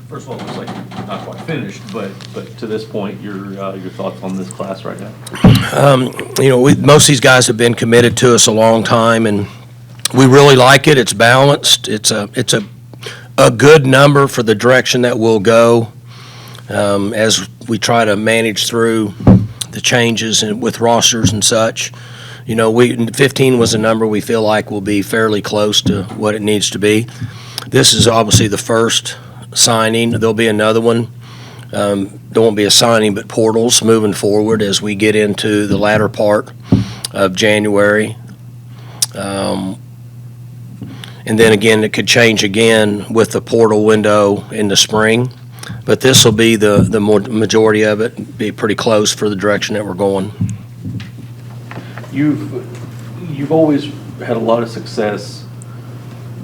First of all, it looks like you're not quite finished, but to this point, your thoughts on this class right now? Most of these guys have been committed to us a long time, and we really like it. It's balanced. It's a good number for the direction that we'll go as we try to manage through the changes with rosters and such. 15 was a number we feel like will be fairly close to what it needs to be. This is obviously the first signing. There'll be another one. There won't be a signing, but portals moving forward as we get into the latter part of January. And then again, it could change again with the portal window in the spring. But this will be the majority of it, be pretty close for the direction that we're going. You've always had a lot of success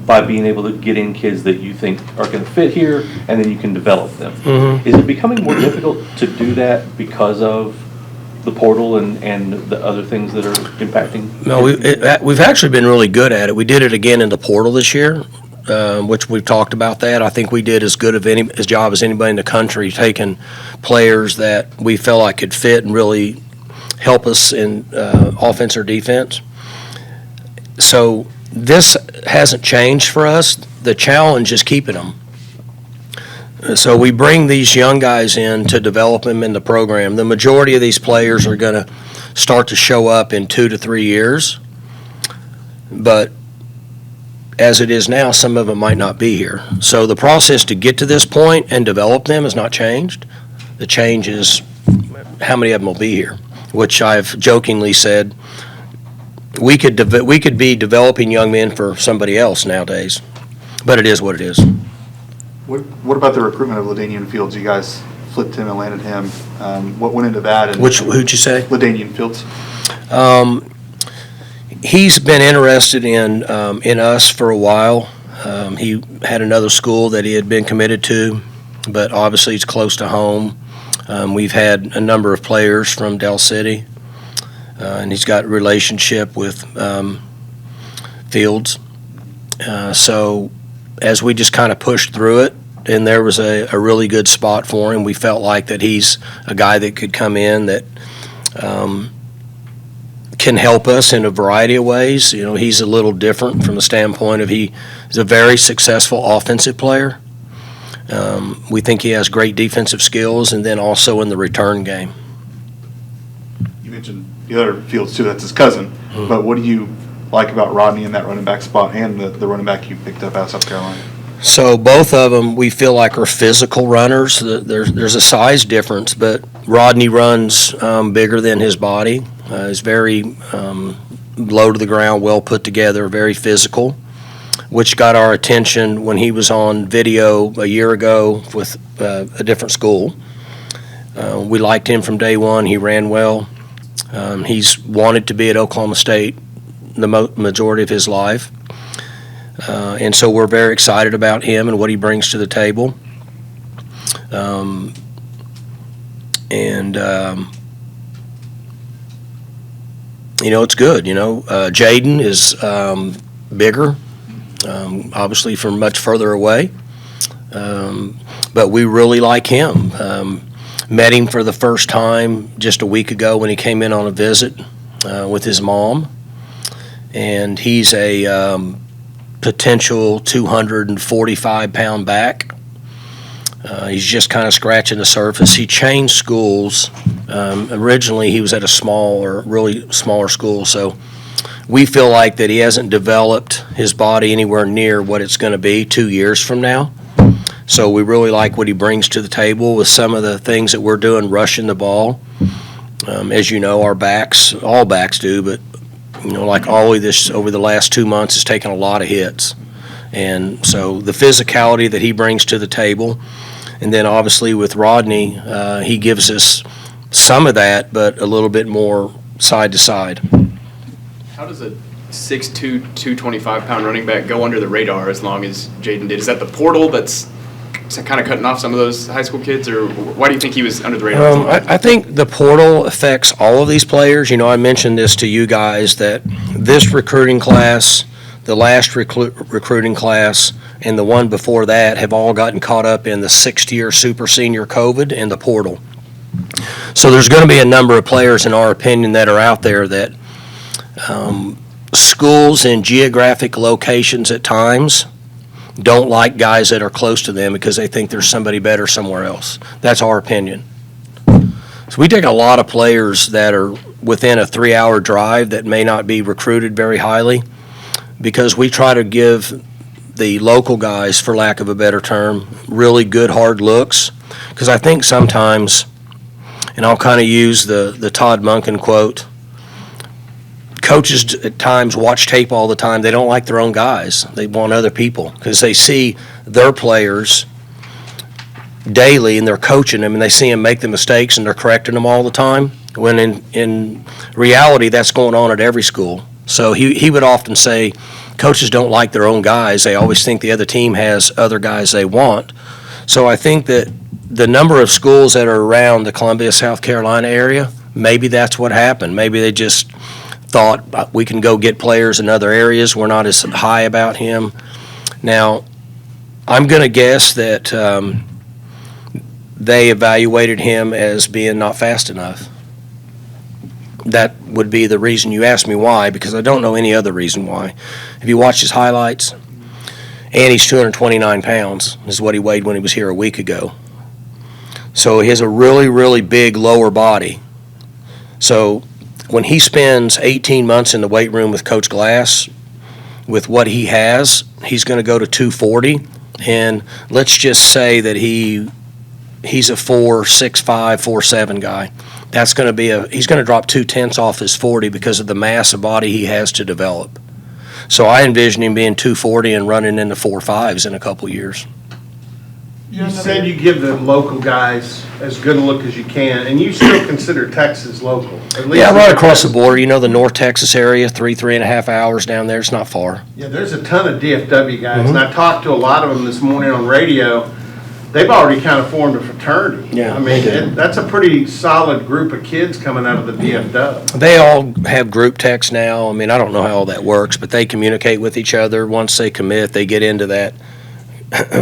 by being able to get in kids that you think are going to fit here, and then you can develop them. Mm-hmm. Is it becoming more difficult to do that because of the portal and the other things that are impacting? No, we've actually been really good at it. We did it again in the portal this year, which we've talked about that. I think we did as good of a job as anybody in the country, taking players that we felt like could fit and really help us in offense or defense. So this hasn't changed for us. The challenge is keeping them. So we bring these young guys in to develop them in the program. The majority of these players are going to start to show up in 2 to 3 years. But as it is now, some of them might not be here. So the process to get to this point and develop them has not changed. The change is how many of them will be here, which I've jokingly said we could be developing young men for somebody else nowadays, but it is what it is. What about the recruitment of LaDainian Fields? You guys flipped him and landed him. What went into that? And Who'd you say? LaDainian Fields. He's been interested in us for a while. He had another school that he had been committed to, but obviously it's close to home. We've had a number of players from Del City, and he's got a relationship with Fields. So as we just kind of pushed through it, and there was a really good spot for him, we felt like that he's a guy that could come in that can help us in a variety of ways. He's a little different from the standpoint of he's a very successful offensive player. We think he has great defensive skills, and then also in the return game. You mentioned the other Fields too, that's his cousin. Mm-hmm. But what do you like about Rodney in that running back spot and the running back you picked up out of South Carolina? So both of them we feel like are physical runners. There's a size difference, but Rodney runs bigger than his body. He's very low to the ground, well put together, very physical, which got our attention when he was on video a year ago with a different school. We liked him from day one. He ran well. He's wanted to be at Oklahoma State the majority of his life. And so we're very excited about him and what he brings to the table. It's good. Jaden is bigger, obviously from much further away. But we really like him. Met him for the first time just a week ago when he came in on a visit with his mom. And he's a potential 245-pound back. He's just kind of scratching the surface. He changed schools. Originally, he was at a really smaller school, so we feel like that he hasn't developed his body anywhere near what it's going to be 2 years from now. So we really like what he brings to the table with some of the things that we're doing, rushing the ball. As you know, our backs, all backs do, but like all of this over the last 2 months has taken a lot of hits. And so the physicality that he brings to the table, and then obviously with Rodney, he gives us some of that, but a little bit more side to side. How does a 6'2", 225-pound running back go under the radar as long as Jaden did? Is that the portal that's kind of cutting off some of those high school kids, or why do you think he was under the radar? I think the portal affects all of these players. I mentioned this to you guys that this recruiting class, the last recruiting class and the one before that have all gotten caught up in the sixth-year super senior COVID and the portal. So there's going to be a number of players, in our opinion, that are out there that schools in geographic locations at times don't like guys that are close to them because they think there's somebody better somewhere else. That's our opinion. So we take a lot of players that are within a 3-hour drive that may not be recruited very highly because we try to give the local guys, for lack of a better term, really good hard looks. Because I think sometimes, and I'll kind of use the Todd Monken quote, coaches at times watch tape all the time. They don't like their own guys. They want other people because they see their players daily and they're coaching them and they see them make the mistakes and they're correcting them all the time, when in reality that's going on at every school. So he would often say coaches don't like their own guys. They always think the other team has other guys they want. So I think that the number of schools that are around the Columbia, South Carolina area, maybe that's what happened. Maybe they just thought we can go get players in other areas. We're not as high about him. Now, I'm going to guess that they evaluated him as being not fast enough. That would be the reason. You asked me why, because I don't know any other reason why. If you watch his highlights, and he's 229 pounds, is what he weighed when he was here a week ago. So he has a really, really big lower body. So when he spends 18 months in the weight room with Coach Glass, with what he has, he's going to go to 240. And let's just say that he's a 4'6'5", 4'7" guy. That's going to be he's going to drop 0.2 off his 40 because of the mass of body he has to develop. So I envision him being 240 and running into 4.5s in a couple years. You said you give the local guys as good a look as you can, and you still consider Texas local. At least Yeah, right across the border. You know, the North Texas area, 3.5 hours down there. It's not far. Yeah, there's a ton of DFW guys, and I talked to a lot of them this morning on radio. They've already kind of formed a fraternity. Yeah, I mean, they do. that's a pretty solid group of kids coming out of the DFW. They all have group text now. I mean, I don't know how all that works, but they communicate with each other. Once they commit, they get into that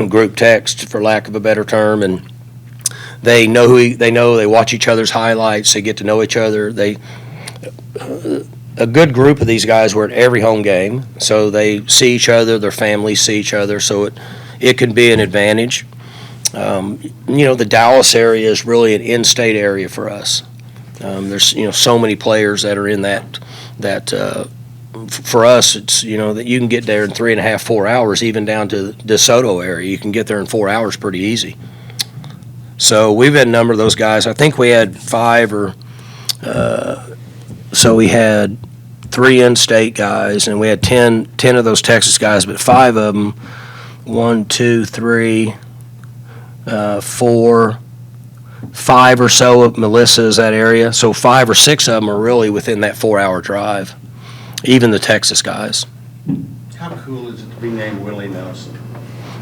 group text, for lack of a better term, and they know they watch each other's highlights. They get to know each other. A good group of these guys were at every home game, so they see each other. Their families see each other, so it can be an advantage. The Dallas area is really an in-state area for us. There's so many players that are in that. For us, it's that you can get there in 3.5, 4 hours, even down to DeSoto area. You can get there in 4 hours pretty easy. So we've had a number of those guys. I think we had 5 or so we had 3 in-state guys, and we had 10 of those Texas guys, but 5 of them, 1, 2, 3. 4, 5 or so of Melissa's that area. So 5 or 6 of them are really within that 4-hour drive, even the Texas guys. How cool is it to be named Willie Nelson?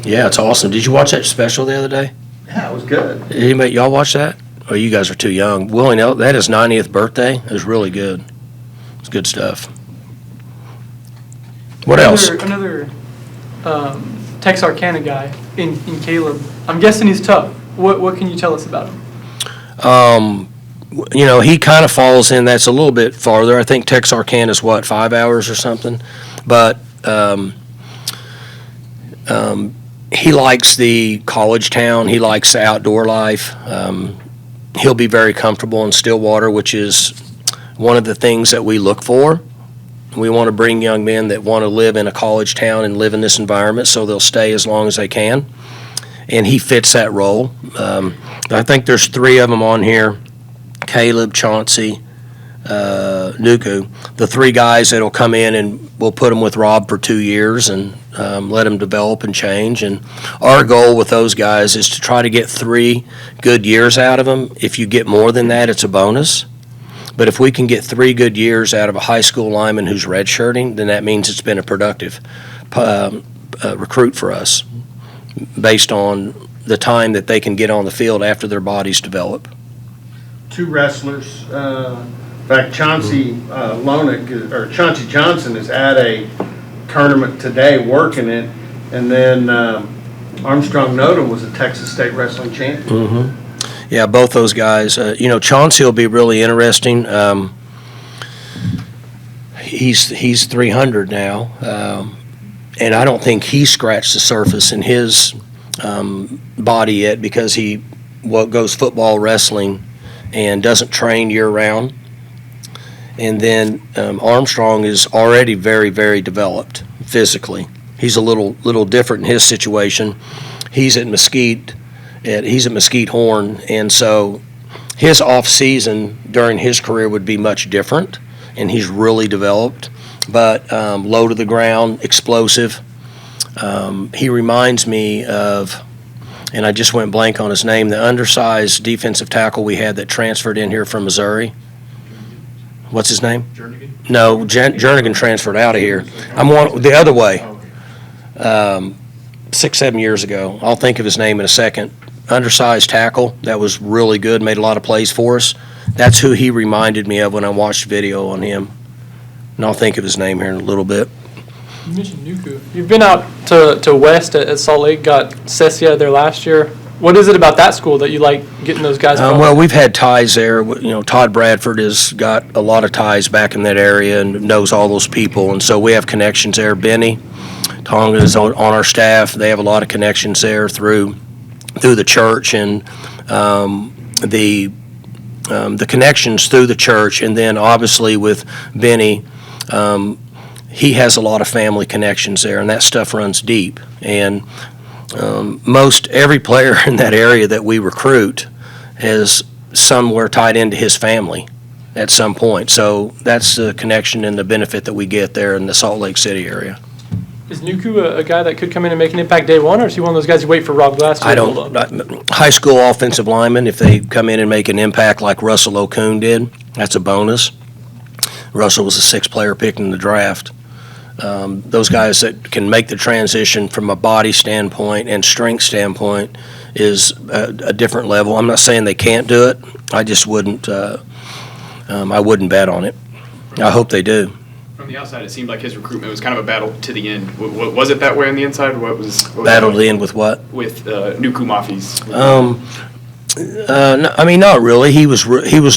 Yeah, it's awesome. Did you watch that special the other day? Yeah, it was good. Anybody, y'all watch that? Oh, you guys are too young. Willie Nelson, that is 90th birthday. It was really good. It's good stuff. What else? Another Texarkana guy in Caleb. I'm guessing he's tough. What can you tell us about him? He kind of falls in. That's a little bit farther. I think Texarkana is 5 hours or something. But he likes the college town. He likes the outdoor life. He'll be very comfortable in Stillwater, which is one of the things that we look for. We want to bring young men that want to live in a college town and live in this environment, so they'll stay as long as they can. And he fits that role. I think there's 3 of them on here: Caleb, Chauncey, Nuku. The 3 guys that'll come in, and we'll put them with Rob for 2 years and let them develop and change. And our goal with those guys is to try to get 3 good years out of them. If you get more than that, it's a bonus. But if we can get 3 good years out of a high school lineman who's redshirting, then that means it's been a productive recruit for us based on the time that they can get on the field after their bodies develop. 2 wrestlers. In fact, Chauncey Chauncey Johnson is at a tournament today working it. And then Armstrong Nodum was a Texas State Wrestling champion. Yeah, both those guys. Chauncey will be really interesting. He's 300 now, and I don't think he scratched the surface in his body yet because he goes football, wrestling, and doesn't train year round. And then Armstrong is already very, very developed physically. He's a little different in his situation. He's at Mesquite Horn, and so his off season during his career would be much different, and he's really developed. But low to the ground, explosive. He reminds me of, and I just went blank on his name, the undersized defensive tackle we had that transferred in here from Missouri. What's his name? Jernigan? No, Jernigan transferred out of here. The other way. 6-7 years ago. I'll think of his name in a second. Undersized tackle that was really good, made a lot of plays for us. That's who he reminded me of when I watched video on him. And I'll think of his name here in a little bit. You mentioned Nuku. You've been out to West at Salt Lake, got Cecia there last year. What is it about that school that you like getting those guys going? Well, we've had ties there. Todd Bradford has got a lot of ties back in that area and knows all those people, and so we have connections there. Benny Tonga is on our staff. They have a lot of connections there through the church and the connections through the church, and then obviously with Benny, he has a lot of family connections there, and that stuff runs deep. And most every player in that area that we recruit is somewhere tied into his family at some point. So that's the connection and the benefit that we get there in the Salt Lake City area. Is Nuku a guy that could come in and make an impact day one, or is he one of those guys you wait for Rob Glass to hold up? High school offensive linemen, if they come in and make an impact like Russell Okun did, that's a bonus. Russell was a 6th player picked in the draft. Those guys that can make the transition from a body standpoint and strength standpoint is a different level. I'm not saying they can't do it. I just wouldn't. I wouldn't bet on it. I hope they do. From the outside, it seemed like his recruitment was kind of a battle to the end. Was it that way on the inside? What was Battle to the end with what? With Nuku Mafis. No, I mean, not really. He was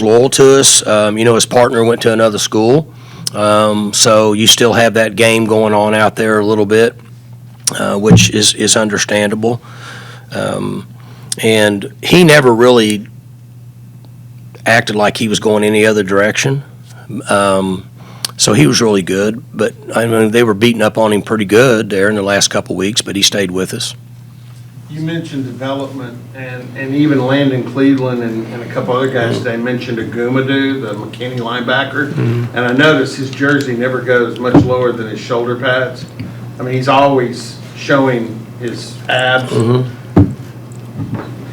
loyal to us. His partner went to another school, so you still have that game going on out there a little bit, which is understandable. And he never really acted like he was going any other direction. So he was really good, but I mean, they were beating up on him pretty good there in the last couple of weeks, but he stayed with us. You mentioned development, and even Landon Cleveland and a couple other guys today mentioned Agumadu, the McKinney linebacker. And I noticed his jersey never goes much lower than his shoulder pads. I mean, he's always showing his abs. I mean,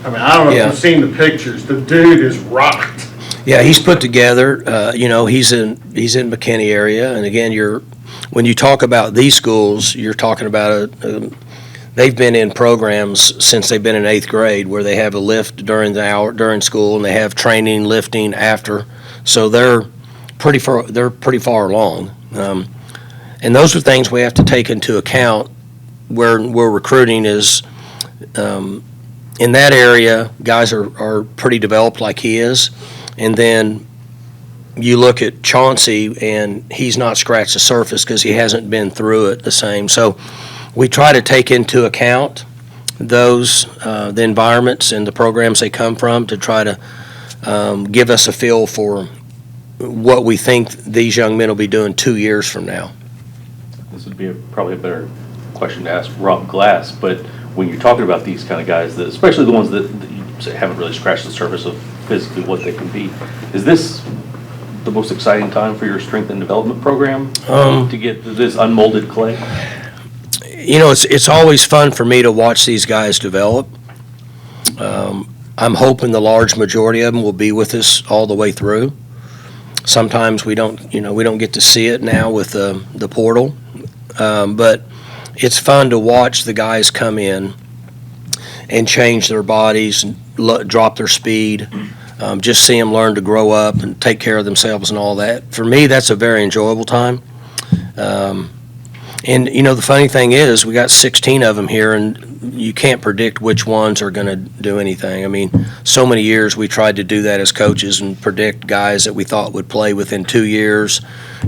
I don't know if you've seen the pictures. The dude is rocked. Yeah, he's put together. He's in McKinney area, and again, when you talk about these schools, you're talking about they've been in programs since they've been in 8th grade where they have a lift during school, and they have training lifting after. So they're pretty far along, and those are things we have to take into account where we're recruiting is. In that area, guys are pretty developed like he is. And then you look at Chauncey, and he's not scratched the surface because he hasn't been through it the same. So we try to take into account those, the environments and the programs they come from to try to give us a feel for what we think these young men will be doing 2 years from now. This would be probably a better question to ask Rob Glass, but when you're talking about these kind of guys, especially the ones that you say haven't really scratched the surface of physically what they can be, is this the most exciting time for your strength and development program to get this unmolded clay? It's always fun for me to watch these guys develop. I'm hoping the large majority of them will be with us all the way through. Sometimes we don't get to see it now with the portal, but it's fun to watch the guys come in and change their bodies, drop their speed, just see them learn to grow up and take care of themselves and all that. For me, that's a very enjoyable time. And, the funny thing is, we got 16 of them here, and you can't predict which ones are going to do anything. I mean, so many years we tried to do that as coaches and predict guys that we thought would play within 2 years,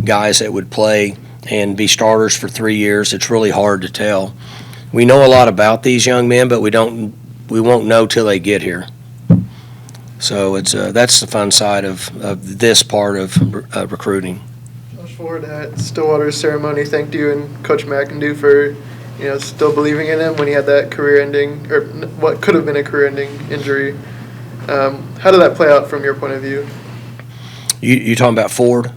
guys that would play and be starters for 3 years. It's really hard to tell. We know a lot about these young men, but we won't know till they get here. So that's the fun side of this part of recruiting. Josh Ford at Stillwater's ceremony thanked you and Coach McIndoe for, still believing in him when he had that career-ending, or what could have been a career-ending injury. How did that play out from your point of view? You talking about Ford?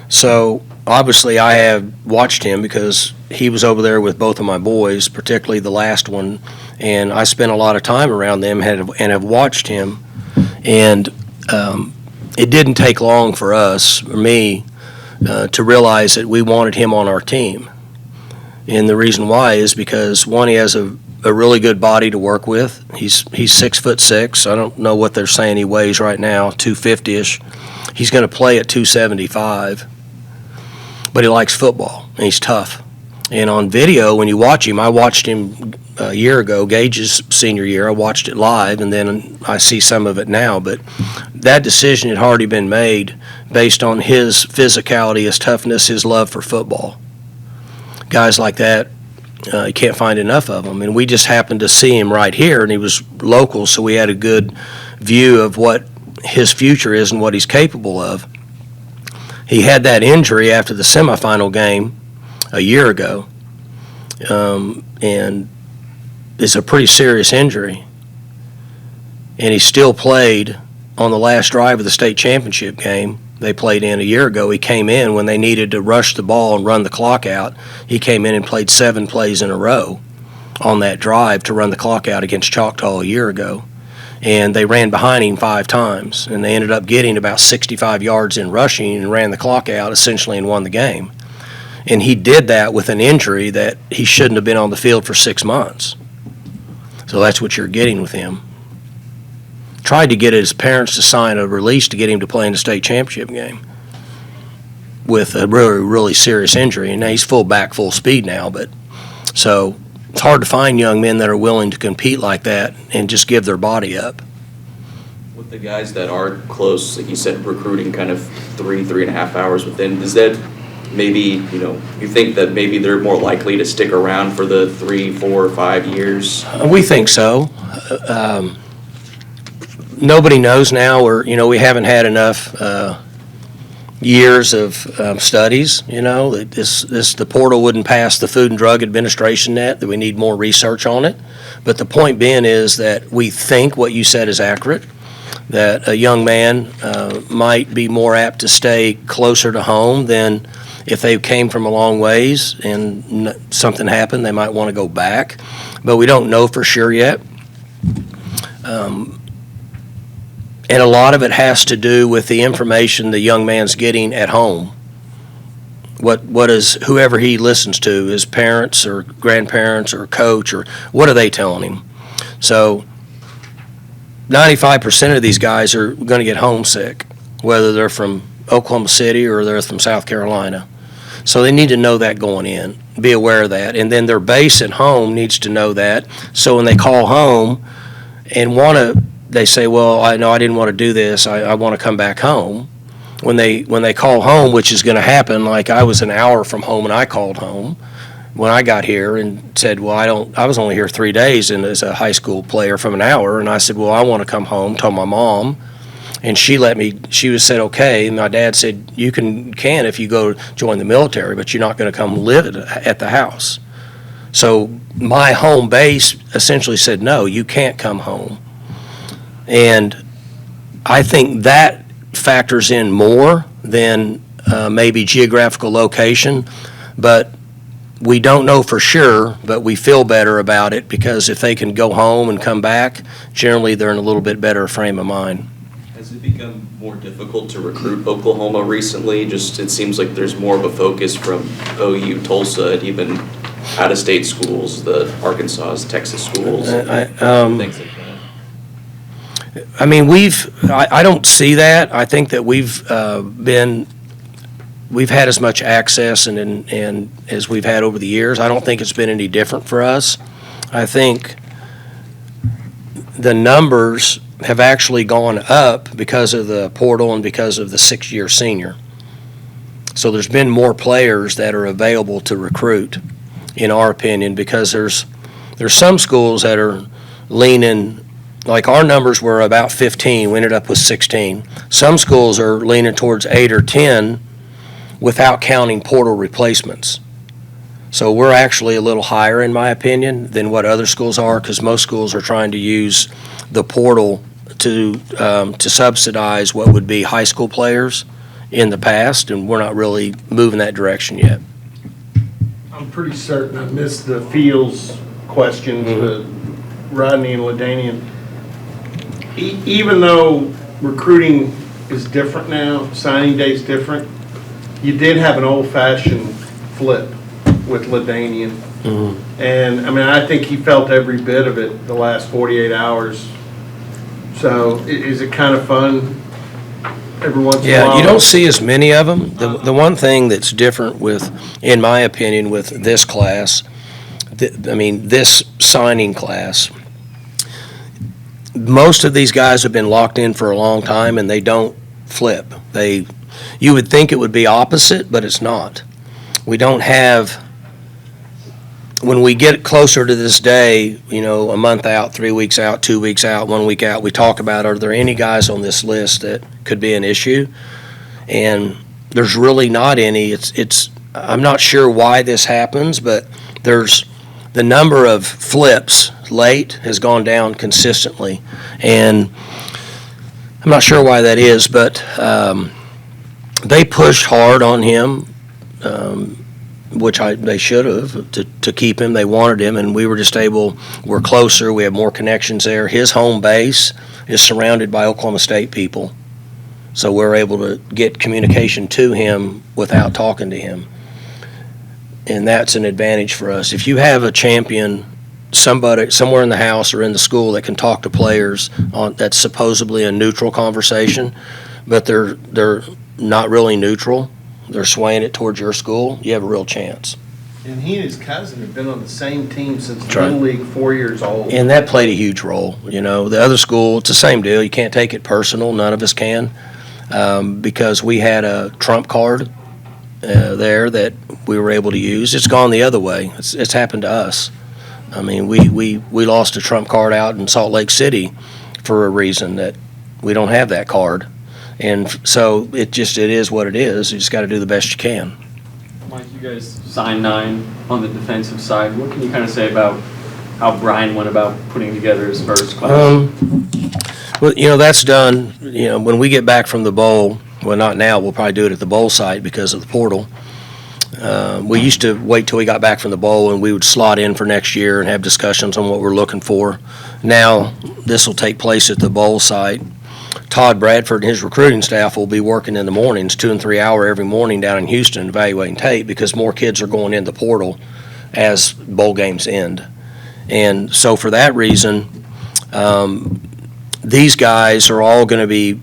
So obviously I have watched him because he was over there with both of my boys, particularly the last one, and I spent a lot of time around them and have watched him. And it didn't take long for us, or me, to realize that we wanted him on our team. And the reason why is because, one, he has a really good body to work with. He's 6'6". I don't know what they're saying he weighs right now, 250-ish. He's going to play at 275. But he likes football, and he's tough. And on video, when you watch him, I watched him a year ago, Gage's senior year. I watched it live, and then I see some of it now. But that decision had already been made based on his physicality, his toughness, his love for football. Guys like that, you can't find enough of them. And we just happened to see him right here, and he was local, so we had a good view of what his future is and what he's capable of. He had that injury after the semifinal game a year ago, and it's a pretty serious injury. And he still played on the last drive of the state championship game they played in a year ago. He came in when they needed to rush the ball and run the clock out. He came in and played 7 plays in a row on that drive to run the clock out against Choctaw a year ago. And they ran behind him 5 times, and they ended up getting about 65 yards in rushing and ran the clock out essentially and won the game. And he did that with an injury that he shouldn't have been on the field for 6 months. So that's what you're getting with him. Tried to get his parents to sign a release to get him to play in the state championship game with a really, really serious injury. And now he's full back, full speed now. But so it's hard to find young men that are willing to compete like that and just give their body up. With the guys that are close, like you said, recruiting kind of 3.5 hours within, does that maybe, you think that maybe they're more likely to stick around for the 3, 4, 5 years? We think so. Nobody knows now, or we haven't had enough years of studies. That the portal wouldn't pass the Food and Drug Administration net. That we need more research on it. But the point being is that we think what you said is accurate. That a young man might be more apt to stay closer to home than if they came from a long ways and something happened. They might want to go back, but we don't know for sure yet. And a lot of it has to do with the information the young man's getting at home. What is whoever he listens to, his parents or grandparents or coach, or what are they telling him? So 95% of these guys are going to get homesick, whether they're from Oklahoma City or they're from South Carolina. So they need to know that going in, be aware of that. And then their base at home needs to know that. So when they call home and they say, well, I know I didn't want to do this. I want to come back home. When they call home, which is going to happen, like I was an hour from home and I called home when I got here and said, well, I was only here 3 days and as a high school player from an hour. And I said, well, I want to come home, told my mom. And she said, okay. And my dad said, you can if you go join the military, but you're not going to come live at the house. So my home base essentially said, no, you can't come home. And I think that factors in more than maybe geographical location, but we don't know for sure, but we feel better about it because if they can go home and come back, generally they're in a little bit better frame of mind. Has it become more difficult to recruit Oklahoma recently? Just it seems like there's more of a focus from OU, Tulsa, and even out-of-state schools, the Arkansas, Texas schools, things like that. I mean, I don't see that. I think that we've been we've had as much access and as we've had over the years. I don't think it's been any different for us. I think the numbers have actually gone up because of the portal and because of the 6-year senior. So there's been more players that are available to recruit, in our opinion, because there's some schools that are leaning, like our numbers were about 15, we ended up with 16. Some schools are leaning towards 8 or 10 without counting portal replacements. So we're actually a little higher, in my opinion, than what other schools are, because most schools are trying to use the portal to subsidize what would be high school players in the past, and we're not really moving that direction yet. I'm pretty certain I missed the Fields questions, Rodney and LaDainian. Even though recruiting is different now, signing day is different, you did have an old-fashioned flip with LaDainian. And, I mean, I think he felt every bit of it the last 48 hours. So is it kind of fun every once in a while? Yeah, you don't see as many of them. The one thing that's different with, in my opinion, with this class, this signing class, most of these guys have been locked in for a long time and they don't flip. You would think it would be opposite, but it's not. We don't have, when we get closer to this day, a month out, 3 weeks out, 2 weeks out, 1 week out, we talk about, are there any guys on this list that could be an issue? And there's really not any. I'm not sure why this happens, but the number of flips late has gone down consistently. And I'm not sure why that is, but they pushed hard on him, which they should have, to keep him. They wanted him, and we were just we're closer, we have more connections there. His home base is surrounded by Oklahoma State people, so we're able to get communication to him without talking to him. And that's an advantage for us. If you have a champion, somebody somewhere in the house or in the school that can talk to players that's supposedly a neutral conversation, but they're not really neutral, they're swaying it towards your school, you have a real chance. And he and his cousin have been on the same team since Little League, 4 years old. And that played a huge role. The other school, it's the same deal. You can't take it personal. None of us can, because we had a trump card there that we were able to use. It's gone the other way. It's happened to us. I mean, we lost a trump card out in Salt Lake City for a reason that we don't have that card. And so it is what it is. You just got to do the best you can. Mike, you guys signed 9 on the defensive side. What can you kind of say about how Brian went about putting together his first class? Well, that's done. When we get back from the bowl, well, not now. We'll probably do it at the bowl site because of the portal. We used to wait till we got back from the bowl and we would slot in for next year and have discussions on what we're looking for. Now, this will take place at the bowl site. Todd Bradford and his recruiting staff will be working in the mornings, 2 and 3 hour every morning down in Houston evaluating tape because more kids are going in the portal as bowl games end. And so for that reason, these guys are all going to be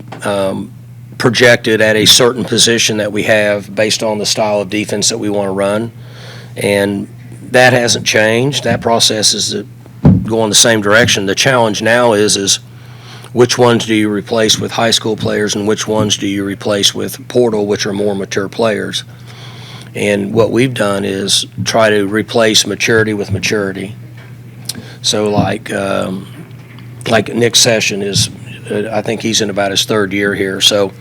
projected at a certain position that we have based on the style of defense that we want to run. And that hasn't changed. That process is going the same direction. The challenge now is which ones do you replace with high school players and which ones do you replace with portal, which are more mature players. And what we've done is try to replace maturity with maturity. So like Nick Session is, I think he's in about his 3rd year here. So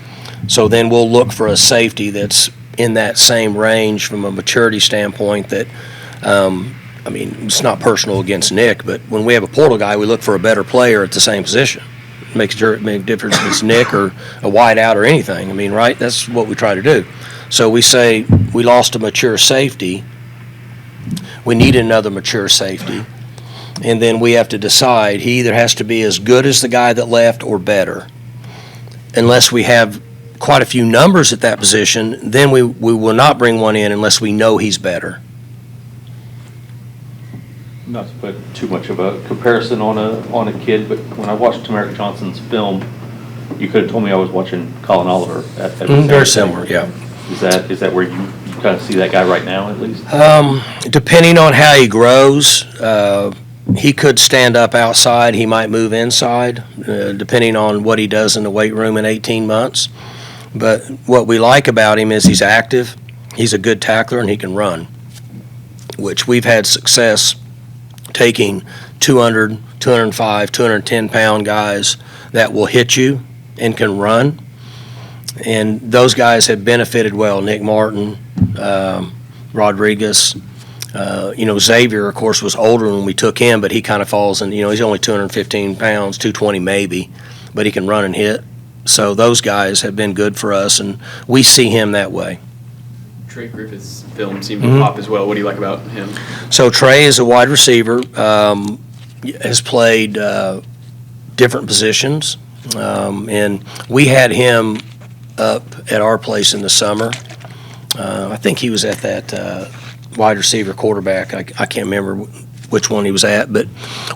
then we'll look for a safety that's in that same range from a maturity standpoint that, it's not personal against Nick, but when we have a portal guy, we look for a better player at the same position. Makes a difference if it's Nick or a wide out or anything. Right? That's what we try to do. So we say we lost a mature safety. We need another mature safety. And then we have to decide he either has to be as good as the guy that left or better. Unless we have quite a few numbers at that position, then we will not bring one in unless we know he's better. Not to put too much of a comparison on a kid, but when I watched Tamarick Johnson's film, you could have told me I was watching Colin Oliver. Very similar, yeah. Is that where you kind of see that guy right now, at least? Depending on how he grows, he could stand up outside. He might move inside, depending on what he does in the weight room in 18 months. But what we like about him is he's active, he's a good tackler, and he can run, which we've had success taking 200, 205, 210-pound guys that will hit you and can run. And those guys have benefited well. Nick Martin, Rodriguez, Xavier, of course, was older when we took him, but he kind of falls in, he's only 215 pounds, 220 maybe, but he can run and hit. So those guys have been good for us, and we see him that way. Trey Griffith's film seemed to pop as well. What do you like about him? So Trey is a wide receiver, has played different positions, and we had him up at our place in the summer. I think he was at that wide receiver quarterback. I can't remember which one he was at, but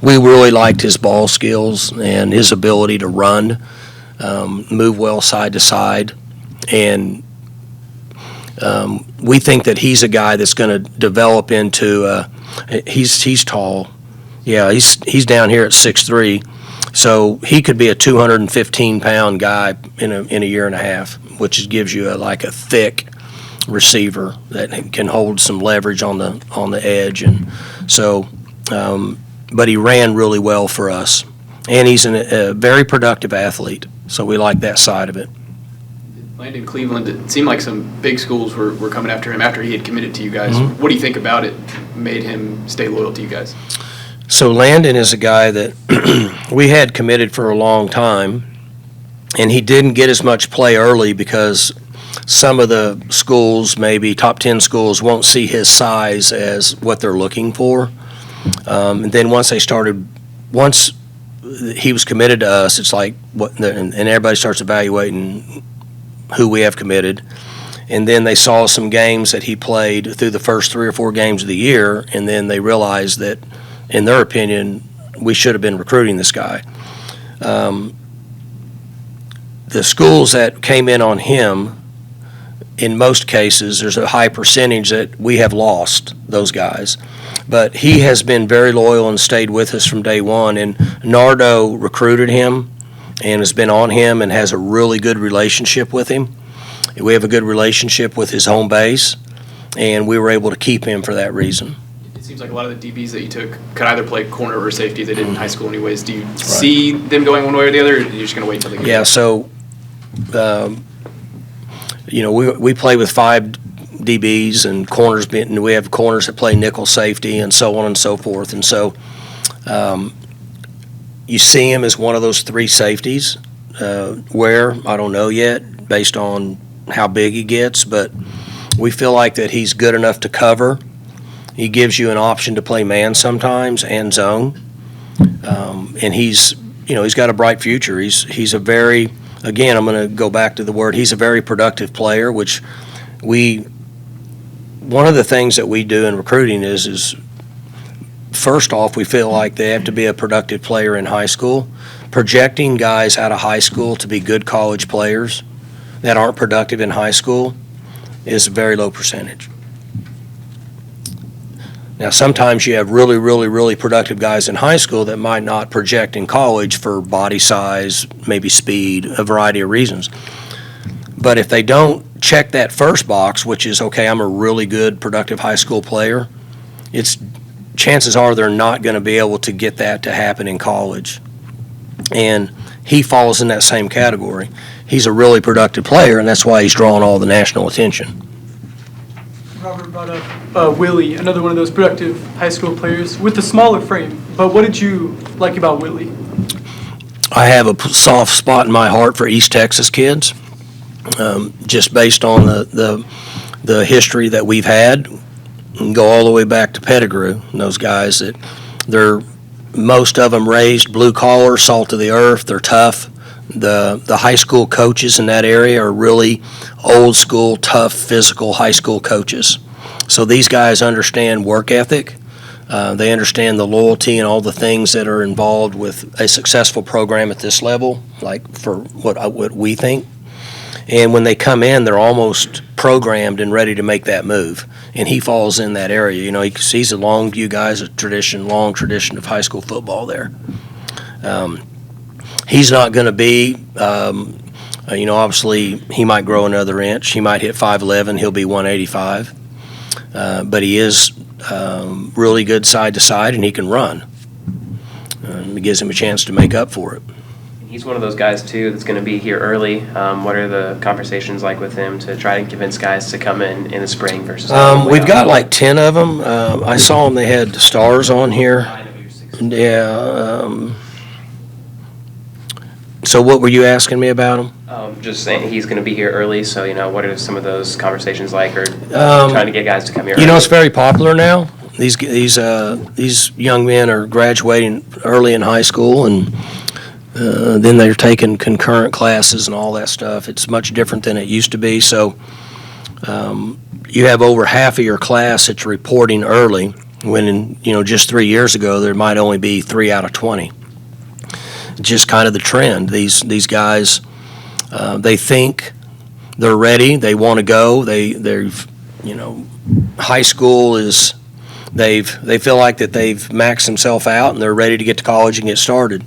we really liked his ball skills and his ability to run, move well side to side, and we think that he's a guy that's going to develop into. He's tall, yeah. He's down here at 6'3", so he could be a 215-pound guy in a year and a half, which gives you a thick receiver that can hold some leverage on the edge, and so. But he ran really well for us, and he's a very productive athlete. So we like that side of it. Landon Cleveland, it seemed like some big schools were coming after him after he had committed to you guys. Mm-hmm. What do you think about it made him stay loyal to you guys? So Landon is a guy that we had committed for a long time, and he didn't get as much play early because some of the schools, maybe top 10 schools, won't see his size as what they're looking for. And then once he was committed to us, it's like and everybody starts evaluating who we have committed. And then they saw some games that he played through the first 3 or 4 games of the year, and then they realized that, in their opinion, we should have been recruiting this guy. The schools that came in on him, in most cases, there's a high percentage that we have lost those guys. But he has been very loyal and stayed with us from day one. And Nardo recruited him and has been on him and has a really good relationship with him. We have a good relationship with his home base, and we were able to keep him for that reason. It seems like a lot of the DBs that you took could either play corner or safety. They did in high school anyways. Do you see them going one way or the other, or are you just going to wait until they get Yeah, so, we play with 5 DBs and corners, and we have corners that play nickel safety and so on and so forth. And so you see him as one of those 3 safeties. Where, I don't know yet, based on how big he gets, but we feel like that he's good enough to cover. He gives you an option to play man sometimes and zone. And he's got a bright future. He's a very, again, I'm going to go back to the word, he's a very productive player, which one of the things that we do in recruiting is first off, we feel like they have to be a productive player in high school. Projecting guys out of high school to be good college players that aren't productive in high school is a very low percentage. Now, sometimes you have really, really, really productive guys in high school that might not project in college for body size, maybe speed, a variety of reasons. But if they don't check that first box, which is, okay, I'm a really good, productive high school player, chances are they're not going to be able to get that to happen in college. And he falls in that same category. He's a really productive player, and that's why he's drawing all the national attention. Robert brought up Willie, another one of those productive high school players with the smaller frame. But what did you like about Willie? I have a soft spot in my heart for East Texas kids, just based on the history that we've had, and go all the way back to Pettigrew. And those guys most of them raised blue collar, salt of the earth. They're tough. The high school coaches in that area are really old school, tough, physical high school coaches. So these guys understand work ethic. They understand the loyalty and all the things that are involved with a successful program at this level, like for what we think. And when they come in, they're almost programmed and ready to make that move. And he falls in that area. You know, he's a Longview guy, long tradition of high school football there. He's not going to be, obviously he might grow another inch. He might hit 5'11". He'll be 185. But he is really good side to side, and he can run. It gives him a chance to make up for it. He's one of those guys, too, that's going to be here early. What are the conversations like with him to try to convince guys to come in the spring versus? We've got like 10 of them. I saw them, they had stars on here. Yeah. So what were you asking me about him? Just saying he's going to be here early, so, what are some of those conversations like, or trying to get guys to come here early? It's very popular now. These young men are graduating early in high school, and then they're taking concurrent classes and all that stuff. It's much different than it used to be. So you have over half of your class that's reporting early, when just 3 years ago there might only be 3 out of 20. Just kind of the trend. These guys, they think they're ready. They want to go. High school is. They feel like that they've maxed themselves out and they're ready to get to college and get started.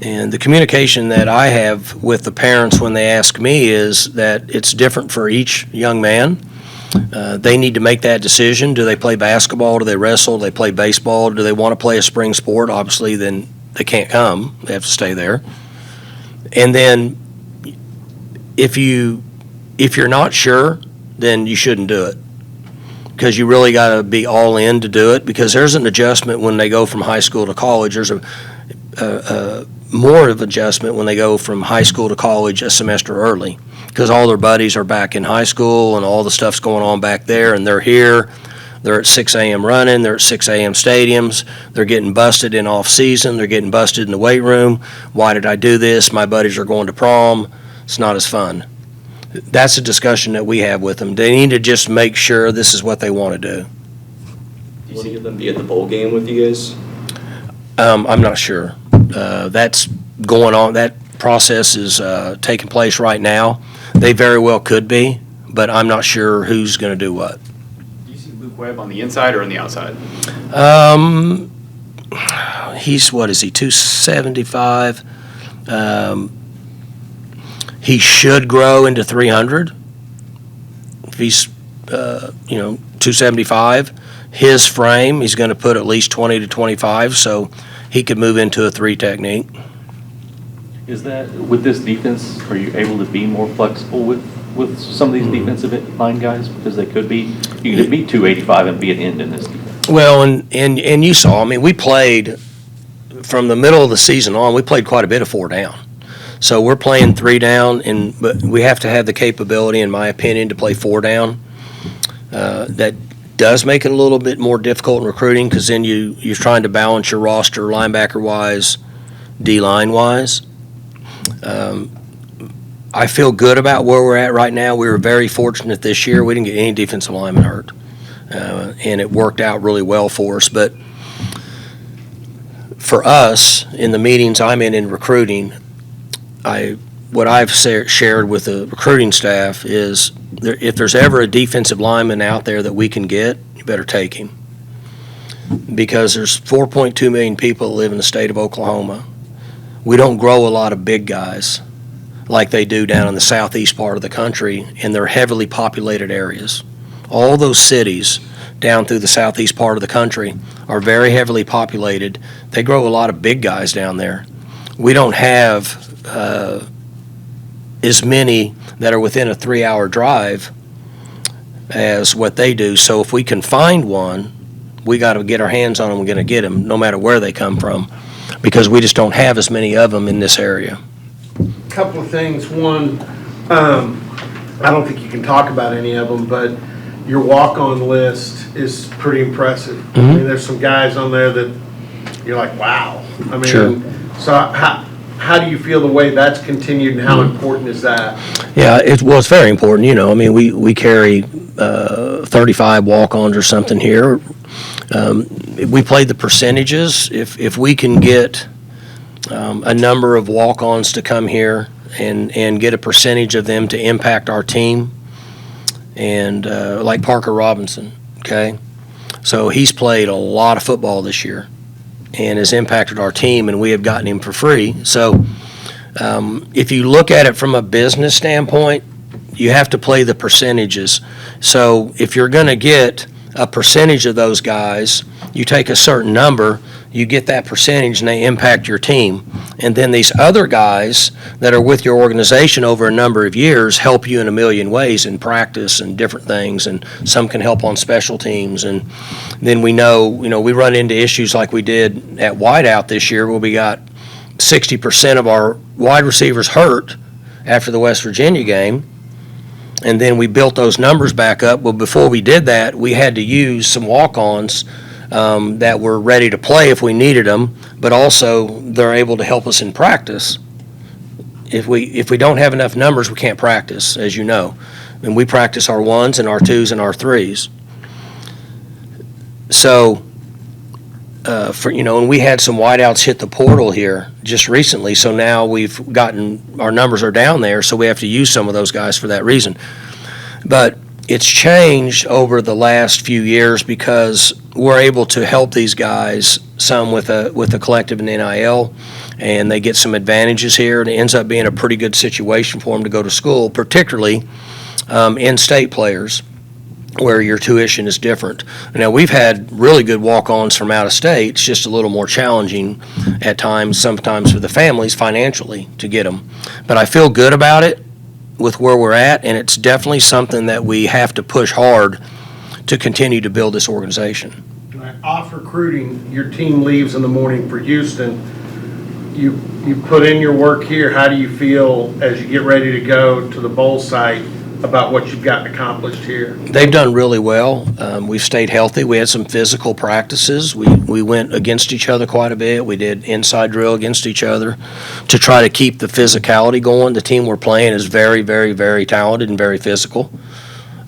And the communication that I have with the parents when they ask me is that it's different for each young man. They need to make that decision. Do they play basketball? Do they wrestle? Do they play baseball? Do they want to play a spring sport? Obviously, then they can't come. They have to stay there. And then if you're not sure, then you shouldn't do it, because you really got to be all in to do it, because there's an adjustment when they go from high school to college. There's a more of adjustment when they go from high school to college a semester early, because all their buddies are back in high school and all the stuff's going on back there, and they're here. They're at 6 a.m. running. They're at 6 a.m. stadiums. They're getting busted in off season. They're getting busted in the weight room. Why did I do this? My buddies are going to prom. It's not as fun. That's a discussion that we have with them. They need to just make sure this is what they want to do. Do you see them be at the bowl game with you guys? I'm not sure. That's going on. That process is taking place right now. They very well could be, but I'm not sure who's going to do what. Do you see Luke Webb on the inside or on the outside? He's, 275? He should grow into 300. If he's, 275, his frame, he's going to put at least 20 to 25, so he could move into a 3 technique. Is that, with this defense, are you able to be more flexible with some of these defensive line guys? Because they could be, you could be 285 and be an end in this defense. Well, and you saw, we played from the middle of the season on, we played quite a bit of 4 down. So we're playing 3 down, but we have to have the capability, in my opinion, to play 4 down. That does make it a little bit more difficult in recruiting, because then you're trying to balance your roster linebacker-wise, D-line-wise. I feel good about where we're at right now. We were very fortunate this year. We didn't get any defensive linemen hurt, and it worked out really well for us. But for us, in the meetings I'm in recruiting, what I've shared with the recruiting staff is if there's ever a defensive lineman out there that we can get, you better take him. Because there's 4.2 million people that live in the state of Oklahoma. We don't grow a lot of big guys like they do down in the southeast part of the country, and they're heavily populated areas. All those cities down through the southeast part of the country are very heavily populated. They grow a lot of big guys down there. We don't have as many that are within a 3-hour drive as what they do. So if we can find one, we got to get our hands on them. We're going to get them no matter where they come from, because we just don't have as many of them in this area. Couple of things. One, I don't think you can talk about any of them, but your walk-on list is pretty impressive. Mm-hmm. There's some guys on there that you're like, wow. Sure. So how do you feel the way that's continued, and how important is that? Yeah, it's very important. We carry 35 walk-ons or something here. We played the percentages. If we can get a number of walk-ons to come here, and get a percentage of them to impact our team. And like Parker Robinson, okay? So he's played a lot of football this year and has impacted our team, and we have gotten him for free. So if you look at it from a business standpoint, you have to play the percentages. So if you're going to get a percentage of those guys, you take a certain number, you get that percentage, and they impact your team. And then these other guys that are with your organization over a number of years help you in a million ways in practice and different things, and some can help on special teams. And then we know, we run into issues like we did at wideout this year where we got 60% of our wide receivers hurt after the West Virginia game. And then we built those numbers back up. Well, before we did that, we had to use some walk-ons that were ready to play if we needed them, but also they're able to help us in practice. If we don't have enough numbers, we can't practice, as you know. And we practice our ones and our twos and our threes. So, and we had some wideouts hit the portal here just recently, so now we've gotten, our numbers are down there, so we have to use some of those guys for that reason. But it's changed over the last few years because we're able to help these guys, some with a collective and NIL, and they get some advantages here, and it ends up being a pretty good situation for them to go to school, particularly in-state players, where your tuition is different. Now, we've had really good walk-ons from out of state. It's just a little more challenging at times, sometimes for the families financially to get them. But I feel good about it with where we're at, and it's definitely something that we have to push hard to continue to build this organization. Off recruiting, your team leaves in the morning for Houston. You put in your work here. How do you feel as you get ready to go to the bowl site about what you've gotten accomplished here? They've done really well. We've stayed healthy. We had some physical practices. We went against each other quite a bit. We did inside drill against each other to try to keep the physicality going. The team we're playing is very, very, very talented and very physical.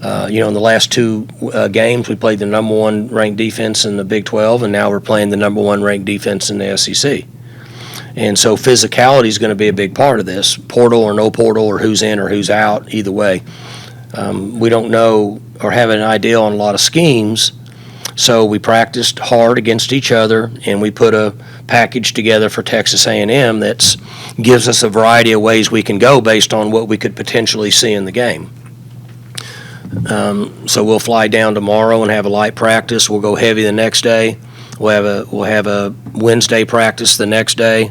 In the last two games, we played the number one ranked defense in the Big 12, and now we're playing the number one ranked defense in the SEC. And so physicality is going to be a big part of this, portal or no portal or who's in or who's out, either way. We don't know or have an idea on a lot of schemes, so we practiced hard against each other, and we put a package together for Texas A&M that gives us a variety of ways we can go based on what we could potentially see in the game. So we'll fly down tomorrow and have a light practice. We'll go heavy the next day. We'll have a Wednesday practice the next day.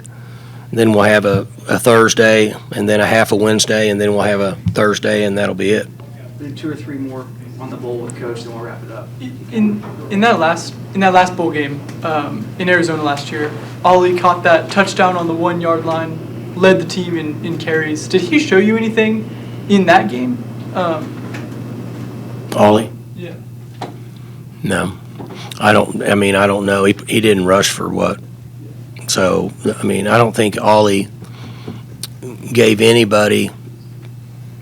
Then we'll have a Thursday, and then a half a Wednesday, and then we'll have a Thursday, and that'll be it. Then 2 or 3 more on the bowl with Coach, then we'll wrap it up. In that last bowl game in Arizona last year, Ollie caught that touchdown on the 1 yard line, led the team in carries. Did he show you anything in that game? Ollie? Yeah. No, I don't know. He didn't rush for what? So, I don't think Ollie gave anybody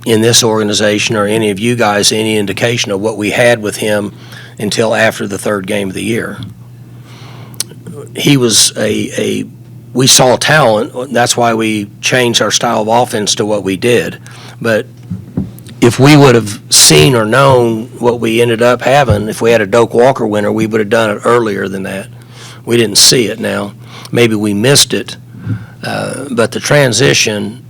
in this organization or any of you guys any indication of what we had with him until after the third game of the year. He was we saw talent. That's why we changed our style of offense to what we did. But if we would have seen or known what we ended up having, if we had a Doak Walker winner, we would have done it earlier than that. We didn't see it now. Maybe we missed it, but the transition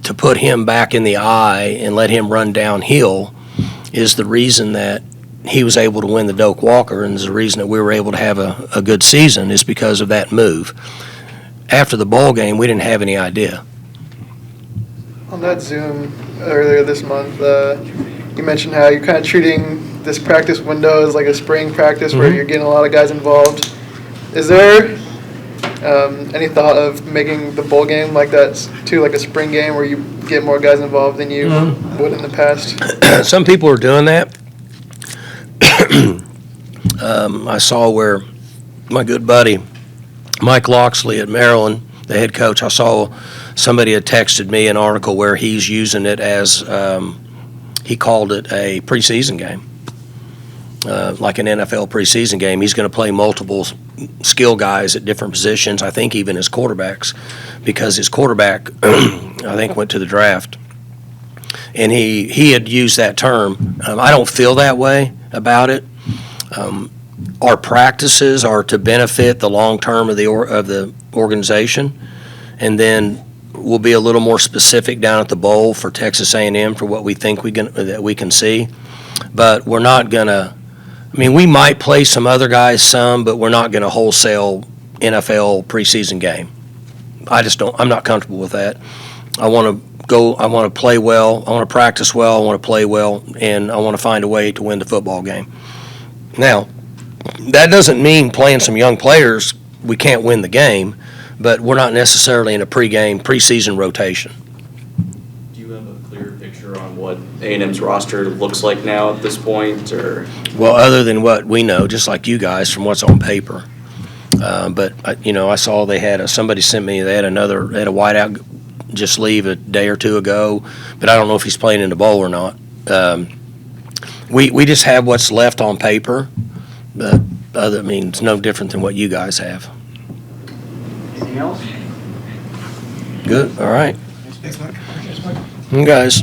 to put him back in the eye and let him run downhill is the reason that he was able to win the Doak Walker, and is the reason that we were able to have a good season is because of that move. After the bowl game, we didn't have any idea. On that Zoom earlier this month, you mentioned how you're kind of treating this practice window as like a spring practice where you're getting a lot of guys involved. Is there any thought of making the bowl game like that too, like a spring game where you get more guys involved than you would in the past? Some people are doing that. I saw where my good buddy Mike Loxley at Maryland, the head coach, I saw somebody had texted me an article where he's using it as, he called it a preseason game. Like an NFL preseason game. He's going to play multiple skill guys at different positions, I think even as quarterbacks. because his quarterback, I think, went to the draft. And he had used that term. I don't feel that way about it. Our practices are to benefit the long term of the organization, and then we'll be a little more specific down at the bowl for Texas A&M for what we think that we can see. But we're not gonna. I mean, we might play some other guys some, but we're not gonna wholesale NFL preseason game. I just don't. I'm not comfortable with that. I want to play well. I want to practice well. I want to play well, and I want to find a way to win the football game. Now, that doesn't mean playing some young players we can't win the game, but we're not necessarily in a preseason rotation. Do you have a clear picture on what A&M's roster looks like now at this point, or? Well, other than what we know, just like you guys, from what's on paper. But I saw they had somebody sent me. They had a whiteout just leave a day or two ago, but I don't know if he's playing in the bowl or not. We just have what's left on paper. But it's no different than what you guys have. Anything else? Good. All right. Thanks, Mike. You guys.